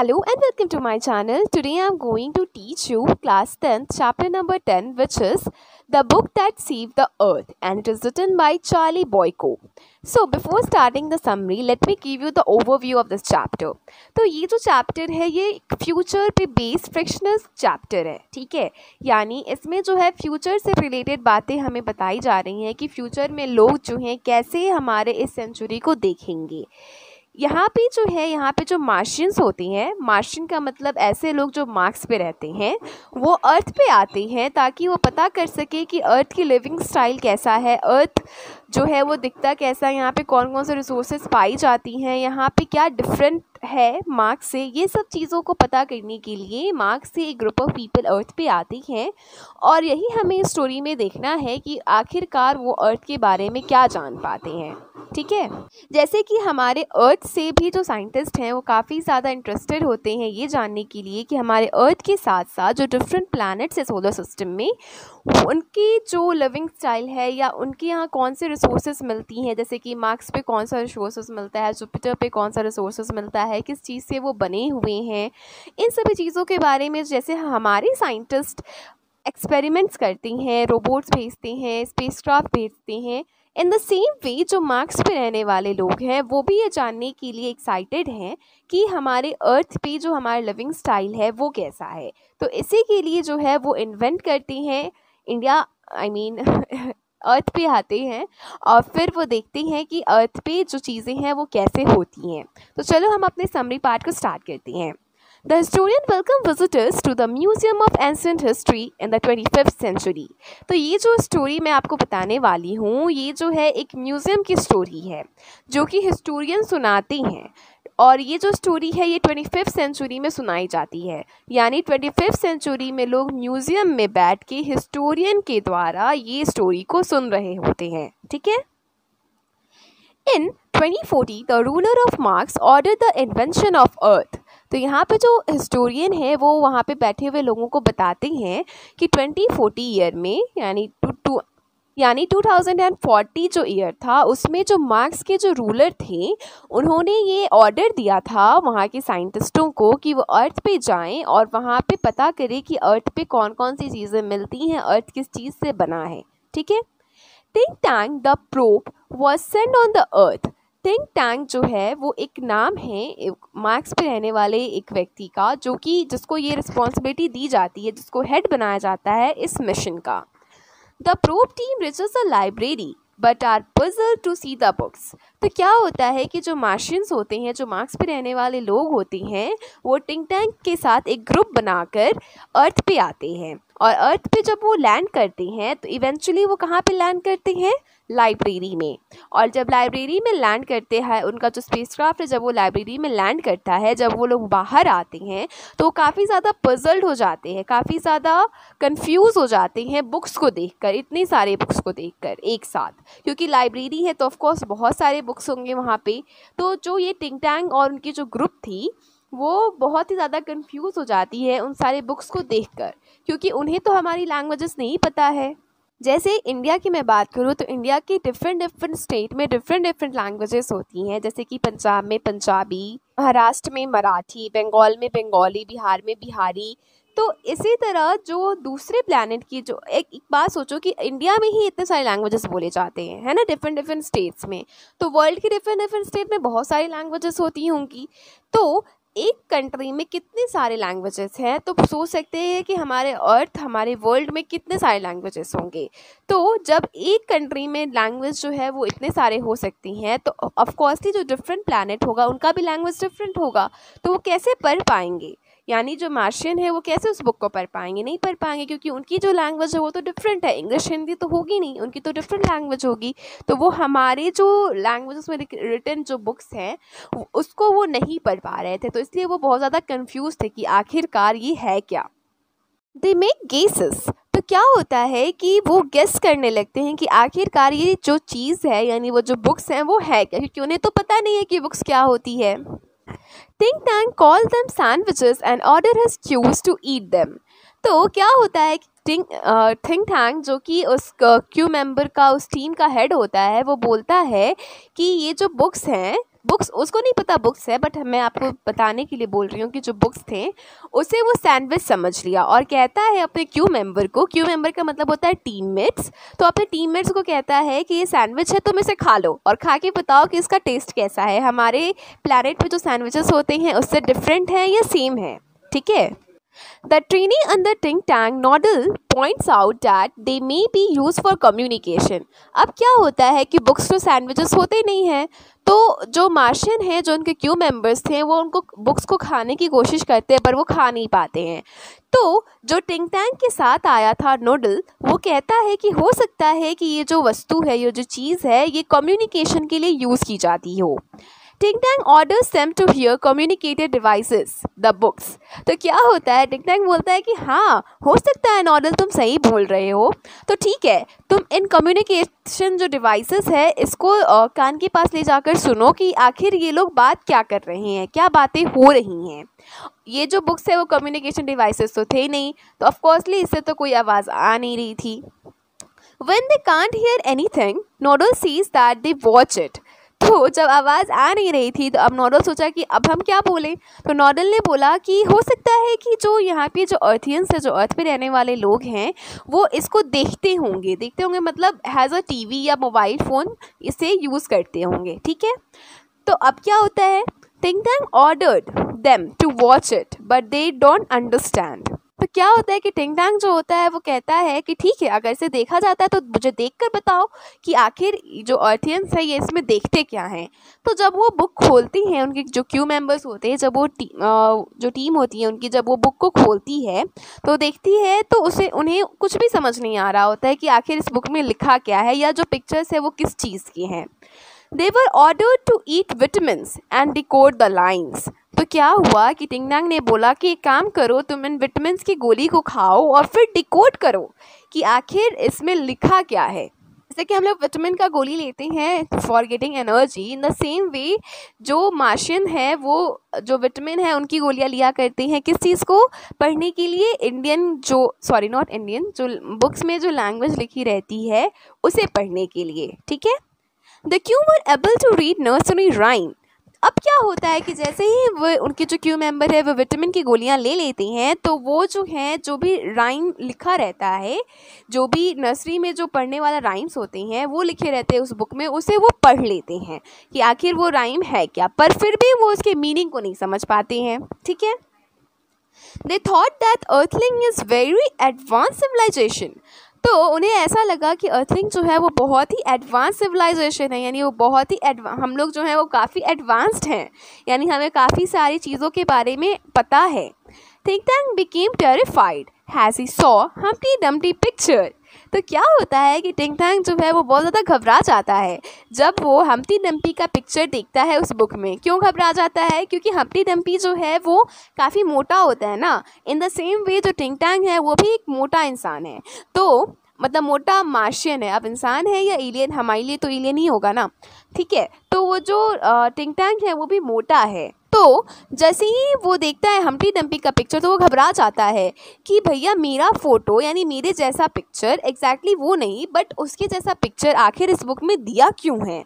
Hello and welcome to my channel. Today I am going to teach you class 10th chapter number 10, which is The Book That Saved the Earth, and it is written by Charlie Boyko. So before starting the summary, let me give you the overview of this chapter. तो ये जो chapter है ये future पे based frictional chapter है, ठीक है। यानी इसमें जो है फ्यूचर से रिलेटेड बातें हमें बताई जा रही हैं कि फ्यूचर में लोग जो हैं कैसे हमारे इस सेंचुरी को देखेंगे। यहाँ पे जो मार्शियंस होते हैं, मार्शियन का मतलब ऐसे लोग जो मार्स पे रहते हैं, वो अर्थ पे आते हैं ताकि वो पता कर सके कि अर्थ की लिविंग स्टाइल कैसा है, अर्थ जो है वो दिखता कैसा है, यहाँ पे कौन कौन से रिसोर्सेज पाई जाती हैं, यहाँ पे क्या डिफरेंट है मार्स से। ये सब चीज़ों को पता करने के लिए मार्स से एक ग्रुप ऑफ पीपल अर्थ पे आते हैं और यही हमें इस स्टोरी में देखना है कि आखिरकार वो अर्थ के बारे में क्या जान पाते हैं, ठीक है। जैसे कि हमारे अर्थ से भी जो साइंटिस्ट हैं वो काफ़ी ज़्यादा इंटरेस्टेड होते हैं ये जानने के लिए कि हमारे अर्थ के साथ साथ जो डिफरेंट प्लैनेट्स है सोलर सिस्टम में, उनकी जो लिविंग स्टाइल है या उनके यहाँ कौन से रिसोर्सेज मिलती हैं। जैसे कि मार्स पे कौन सा रिसोर्सेज मिलता है, जुपिटर पे कौन सा रिसोर्सेज मिलता है, किस चीज़ से वो बने हुए हैं, इन सभी चीज़ों के बारे में जैसे हमारे साइंटिस्ट एक्सपेरिमेंट्स करते हैं, रोबोट्स भेजते हैं, स्पेसक्राफ्ट भेजते हैं, इन द सेम वे जो मार्स पे रहने वाले लोग हैं वो भी ये जानने के लिए एक्साइटेड हैं कि हमारे अर्थ पे जो हमारा लिविंग स्टाइल है वो कैसा है। तो इसी के लिए जो है वो इन्वेंट करते हैं, अर्थ पे आते हैं और फिर वो देखते हैं कि अर्थ पे जो चीज़ें हैं वो कैसे होती हैं। तो चलो हम अपने समरी पार्ट को स्टार्ट करते हैं। The historian welcomed visitors to the Museum of Ancient History in the 25th century. तो ये जो स्टोरी मैं आपको बताने वाली हूँ ये जो है एक म्यूज़ियम की स्टोरी है जो कि हिस्टोरियन सुनाते हैं, और ये जो स्टोरी है ये 25th सेंचुरी में सुनाई जाती है। यानी 25th सेंचुरी में लोग म्यूज़ियम में बैठ के हिस्टोरियन के द्वारा ये स्टोरी को सुन रहे होते हैं, ठीक है। In 2040, the ruler of Mars ordered the invention of Earth. तो यहाँ पे जो हिस्टोरियन है वो वहाँ पे बैठे हुए लोगों को बताते हैं कि 2040 ईयर में यानी 2040 जो ईयर था उसमें जो मार्स के जो रूलर थे उन्होंने ये ऑर्डर दिया था वहाँ के साइंटिस्टों को कि वो अर्थ पे जाएं और वहाँ पे पता करें कि अर्थ पे कौन कौन सी चीज़ें मिलती हैं, अर्थ किस चीज़ से बना है, ठीक है। Think tank the probe was send on the earth. Think tank जो है वो एक नाम है मार्स पे रहने वाले एक व्यक्ति का जिसको ये रिस्पॉन्सिबिलिटी दी जाती है, जिसको हेड बनाया जाता है इस मिशन का। The probe team reaches a library but are puzzled to see the books. तो क्या होता है कि जो मार्शियंस होते हैं, जो मार्स पे रहने वाले लोग होते हैं, वो थिंक टैंक के साथ एक ग्रुप बनाकर अर्थ पे आते हैं और अर्थ पे जब वो लैंड करते हैं तो इवेंचुअली वो कहाँ पे लैंड करते हैं, लाइब्रेरी में। और जब लाइब्रेरी में लैंड करते हैं, उनका जो स्पेसक्राफ्ट है जब वो लाइब्रेरी में लैंड करता है, जब वो लोग बाहर आते हैं तो काफ़ी ज़्यादा पजल्ड हो जाते हैं, काफ़ी ज़्यादा कंफ्यूज हो जाते हैं बुक्स को देखकर, इतनी सारे बुक्स को देखकर एक साथ, क्योंकि लाइब्रेरी है तो ऑफकोर्स बहुत सारे बुक्स होंगे वहाँ पे। तो जो ये थिंक टैंक और उनकी जो ग्रुप थी वो बहुत ही ज़्यादा कंफ्यूज हो जाती है उन सारे बुक्स को देखकर, क्योंकि उन्हें तो हमारी लैंग्वेजेस नहीं पता है। जैसे इंडिया की मैं बात करूँ तो इंडिया के डिफरेंट स्टेट में डिफरेंट लैंग्वेजेस होती हैं, जैसे कि पंजाब में पंजाबी, महाराष्ट्र में मराठी, बंगाल में बंगाली, बिहार में बिहारी। तो इसी तरह जो दूसरे प्लैनेट की जो एक बात सोचो कि इंडिया में ही इतने सारे लैंग्वेजेस बोले जाते हैं, है ना, डिफरेंट स्टेट्स में। तो वर्ल्ड के डिफरेंट स्टेट में बहुत सारी लैंग्वेजेस होती होंगी। तो एक कंट्री में कितने सारे लैंग्वेजेस हैं, तो सोच सकते हैं कि हमारे अर्थ, हमारे वर्ल्ड में कितने सारे लैंग्वेजेस होंगे। तो जब एक कंट्री में लैंग्वेज जो है वो इतने सारे हो सकती हैं तो ऑफकोर्सली जो डिफरेंट प्लैनेट होगा उनका भी लैंग्वेज डिफरेंट होगा, तो वो कैसे पढ़ पाएंगे। यानी जो मार्शियन है वो कैसे उस बुक को पढ़ पाएंगे, नहीं पढ़ पाएंगे, क्योंकि उनकी जो लैंग्वेज है वो तो डिफरेंट है, इंग्लिश हिंदी तो होगी नहीं, उनकी तो डिफरेंट लैंग्वेज होगी। तो वो हमारे जो लैंग्वेजेस में रिटन जो बुक्स हैं उसको वो नहीं पढ़ पा रहे थे, तो इसलिए वो बहुत ज़्यादा कंफ्यूज थे कि आखिरकार ये है क्या। They make guesses. तो क्या होता है कि वो गेस करने लगते हैं कि आखिरकार ये जो चीज़ है यानी वो जो बुक्स हैं वो है क्या, क्योंकि उन्हें तो पता नहीं है कि बुक्स क्या होती है। Think Tank calls them sandwiches and order his crews to eat them. तो क्या होता है कि थिंक टैंक जो कि उस क्रू मेंबर का, उस टीम का हेड होता है, वो बोलता है कि ये जो बुक्स हैं बुक्स, उसको नहीं पता बुक्स है, बट मैं आपको बताने के लिए बोल रही हूँ कि जो बुक्स थे उसे वो सैंडविच समझ लिया और कहता है अपने क्यू मेंबर को, क्यू मेंबर का मतलब होता है टीममेट्स, तो अपने टीममेट्स को कहता है कि ये सैंडविच है, तुम इसे खा लो और खा के बताओ कि इसका टेस्ट कैसा है, हमारे प्लैनेट पे जो सैंडविचेस होते हैं उससे डिफरेंट है या सेम है, ठीक है। The trainee under Ting Tang Noddle points out that they may be used for communication. अब क्या होता है कि बुक्स तो सैंडविचेस होते नहीं हैं, तो जो मार्शियन हैं, जो उनके क्यू मेंबर्स थे, वो उनको बुक्स को खाने की कोशिश करते हैं पर वो खा नहीं पाते हैं। तो जो टिंग टैंग के साथ आया था नोडल, वो कहता है कि हो सकता है कि ये जो वस्तु है, ये जो चीज़ है, ये कम्युनिकेशन के लिए यूज़ की जाती हो। टिंग Tang orders them to hear communicated devices, the books. तो क्या होता है, टिंग टैंग बोलता है कि हाँ हो सकता है नॉडल तुम सही बोल रहे हो, तो ठीक है तुम इन कम्युनिकेशन जो डिवाइसेस है इसको कान के पास ले जाकर सुनो कि आखिर ये लोग बात क्या कर रहे हैं, क्या बातें हो रही हैं। ये जो बुक्स है वो कम्युनिकेशन डिवाइसेस तो थे नहीं, तो ऑफकोर्सली इससे तो कोई आवाज़ आ नहीं रही थी। When they can't hear anything, Noodle sees that they watch it. तो जब आवाज़ आ नहीं रही थी तो अब नॉडल सोचा कि अब हम क्या बोलें, तो नॉडल ने बोला कि हो सकता है कि जो यहाँ पे जो अर्थियंस है, जो अर्थ पे रहने वाले लोग हैं, वो इसको देखते होंगे मतलब हैज़ अ टीवी या मोबाइल फ़ोन इसे यूज़ करते होंगे, ठीक है। तो अब क्या होता है, Ting Tang ordered them to watch it but they don't understand. तो क्या होता है कि टिंग टैंग जो होता है वो कहता है कि ठीक है अगर इसे देखा जाता है तो मुझे देखकर बताओ कि आखिर जो अर्थियंस है ये इसमें देखते क्या हैं। तो जब वो बुक खोलती हैं, उनके जो क्यू मेंबर्स होते हैं, जब वो जो टीम होती है उनकी, जब वो बुक को खोलती है तो देखती है तो उसे उन्हें कुछ भी समझ नहीं आ रहा होता है कि आखिर इस बुक में लिखा क्या है या जो पिक्चर्स है वो किस चीज़ की हैं। They were ordered to eat vitamins and decode the lines. तो क्या हुआ कि टिंग टैंग ने बोला कि एक काम करो, तुम इन विटामिन की गोली को खाओ और फिर डिकोड करो कि आखिर इसमें लिखा क्या है। जैसे कि हम लोग विटामिन का गोली लेते हैं for getting energy, in the same way जो मार्शियन है वो जो विटामिन है उनकी गोलियां लिया करते हैं किस चीज़ को पढ़ने के लिए, इंडियन जो बुक्स में जो लैंग्वेज लिखी रहती है उसे पढ़ने के लिए, ठीक है। The Q were able to read nursery rhyme. अब क्या होता है कि जैसे ही वो उनके जो क्यू मेंबर है वो विटामिन की गोलियां ले लेते हैं तो वो जो है जो भी राइम लिखा रहता है, जो भी नर्सरी में जो पढ़ने वाला राइम्स होते हैं वो लिखे रहते हैं उस बुक में, उसे वो पढ़ लेते हैं कि आखिर वो राइम है क्या, पर फिर भी वो उसके मीनिंग को नहीं समझ पाते हैं, ठीक है। They thought that Earthling is very advanced civilization. तो उन्हें ऐसा लगा कि अर्थलिंग जो है वो बहुत ही एडवांस सिविलाइजेशन है, यानी वो बहुत ही हम लोग जो हैं वो काफ़ी एडवांस्ड हैं, यानी हमें काफ़ी सारी चीज़ों के बारे में पता है। Ting Tang became terrified has he saw Humpty Dumpty picture. तो क्या होता है कि टिंग टैंग जो है वो बहुत ज़्यादा घबरा जाता है जब वो हम्प्टी डम्प्टी का पिक्चर देखता है उस बुक में। क्यों घबरा जाता है, क्योंकि हम्प्टी डम्प्टी जो है वो काफ़ी मोटा होता है ना। इन द सेम वे जो टिंग टैंग है वो भी एक मोटा इंसान है, तो मतलब मोटा मार्शियन है। अब इंसान है या एलियन, हमारे लिए तो एलियन ही होगा ना, ठीक है। तो वो जो टिंग टैंग है वो भी मोटा है। तो जैसे ही वो देखता है हम्प्टी डम्प्टी का पिक्चर तो वो घबरा जाता है कि भैया मेरा फ़ोटो यानी मेरे जैसा पिक्चर एग्जैक्टली वो नहीं बट उसके जैसा पिक्चर आखिर इस बुक में दिया क्यों है।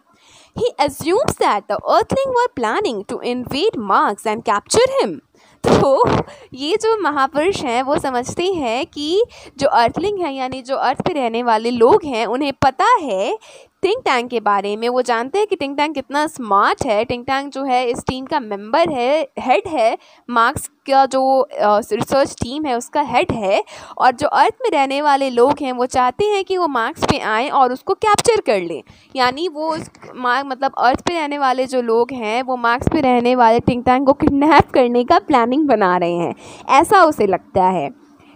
He assumes that the Earthling were planning to invade Mars and capture him. तो ये जो महापुरुष हैं वो समझते हैं कि जो अर्थलिंग है यानी जो अर्थ पे रहने वाले लोग हैं उन्हें पता है टिंग टैंग के बारे में। वो जानते हैं कि टिंग टैंग कितना स्मार्ट है। टिंग टैंग जो है इस टीम का मेंबर है, हेड है, मार्क्स का जो रिसर्च टीम है उसका हेड है। और जो अर्थ में रहने वाले लोग हैं वो चाहते हैं कि वो मार्क्स पे आएँ और उसको कैप्चर कर लें, यानी वो मतलब अर्थ पे रहने वाले जो लोग हैं वो मार्क्स पे रहने वाले टिंग टैंग को किडनैप करने का प्लानिंग बना रहे हैं, ऐसा उसे लगता है।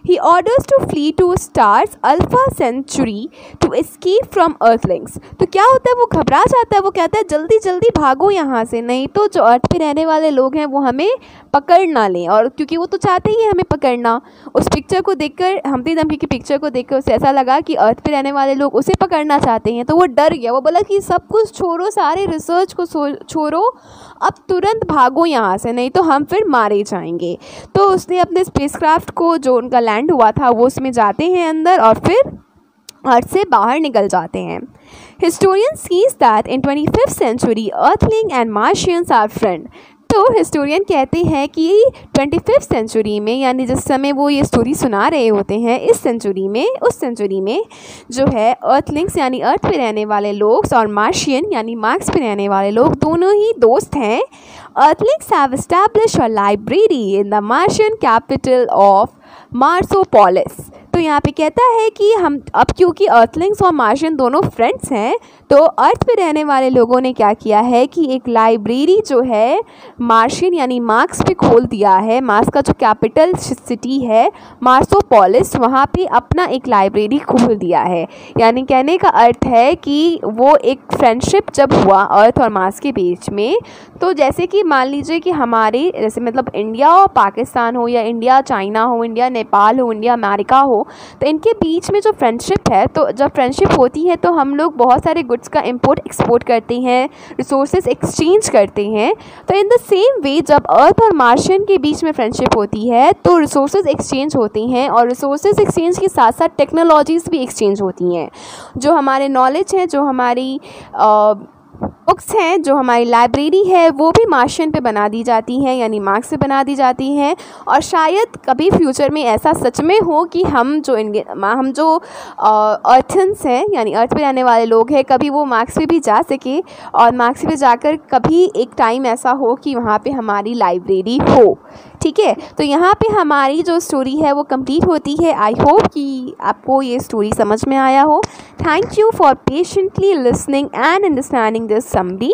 He orders to flee to Star's Alpha Centauri to escape from Earthlings. तो क्या होता है, वो घबरा जाता है, वो कहता है जल्दी जल्दी भागो यहाँ से, नहीं तो जो अर्थ पे रहने वाले लोग हैं वो हमें पकड़ ना लें। और क्योंकि वो तो चाहते ही हमें पकड़ना। उस पिक्चर को देखकर, हम्प्टी डम्प्टी की पिक्चर को देखकर उसे ऐसा लगा कि अर्थ पे रहने वाले लोग उसे पकड़ना चाहते हैं, तो वो डर गया। वो बोला कि सब कुछ छोड़ो, सारे रिसर्च को छोड़ो, अब तुरंत भागो यहाँ से, नहीं तो हम फिर मारे जाएंगे। तो उसने अपने स्पेसक्राफ्ट को, जो उनका लैंड हुआ था, वो उसमें जाते हैं अंदर और फिर अर्थ से बाहर निकल जाते हैं। Historian says that in 25th century earthling and martians are friend. तो हिस्टोरियन कहते हैं कि 25th सेंचुरी में, यानी जिस समय वो ये स्टोरी सुना रहे होते हैं, उस सेंचुरी में जो है अर्थलिंग्स यानी अर्थ पे रहने वाले लोग और मार्शियन यानी मार्स पे रहने वाले लोग दोनों ही दोस्त हैं। Earthlings have established a library in the martian capital of Marsopolis. तो यहाँ पे कहता है कि हम अब क्योंकि अर्थलिंग्स और मार्शियन दोनों फ्रेंड्स हैं, तो अर्थ पे रहने वाले लोगों ने क्या किया है कि एक लाइब्रेरी जो है मार्शियन यानी मार्स पे खोल दिया है। मार्स का जो कैपिटल सिटी है मार्सोपोलिस, वहाँ पे अपना एक लाइब्रेरी खोल दिया है। यानी कहने का अर्थ है कि वो एक फ्रेंडशिप जब हुआ अर्थ और मार्स के बीच में, तो जैसे कि मान लीजिए कि हमारे जैसे मतलब इंडिया और पाकिस्तान हो, या इंडिया चाइना हो, इंडिया नेपाल हो, इंडिया अमेरिका हो, तो इनके बीच में जो फ्रेंडशिप है, तो जब फ्रेंडशिप होती है तो हम लोग बहुत सारे गुड्स का इंपोर्ट एक्सपोर्ट करते हैं, रिसोर्सेज एक्सचेंज करते हैं। तो इन द सेम वे जब अर्थ और मार्शियन के बीच में फ्रेंडशिप होती है तो रिसोर्सेज एक्सचेंज होती हैं, और रिसोर्सेज एक्सचेंज के साथ साथ टेक्नोलॉजीज़ भी एक्सचेंज होती हैं। जो हमारे नॉलेज है, जो हमारी बुक्स हैं, जो हमारी लाइब्रेरी है, वो भी मार्शियन पे बना दी जाती हैं, यानी मार्स पे बना दी जाती हैं। और शायद कभी फ्यूचर में ऐसा सच में हो कि हम जो अर्थन्स हैं यानी अर्थ पे रहने वाले लोग हैं, कभी वो मार्स पे भी जा सके, और मार्स पे जाकर कभी एक टाइम ऐसा हो कि वहाँ पे हमारी लाइब्रेरी हो। ठीक है, तो यहाँ पे हमारी जो स्टोरी है वो कंप्लीट होती है। आई होप कि आपको ये स्टोरी समझ में आया हो। Thank you for patiently listening and understanding this summary.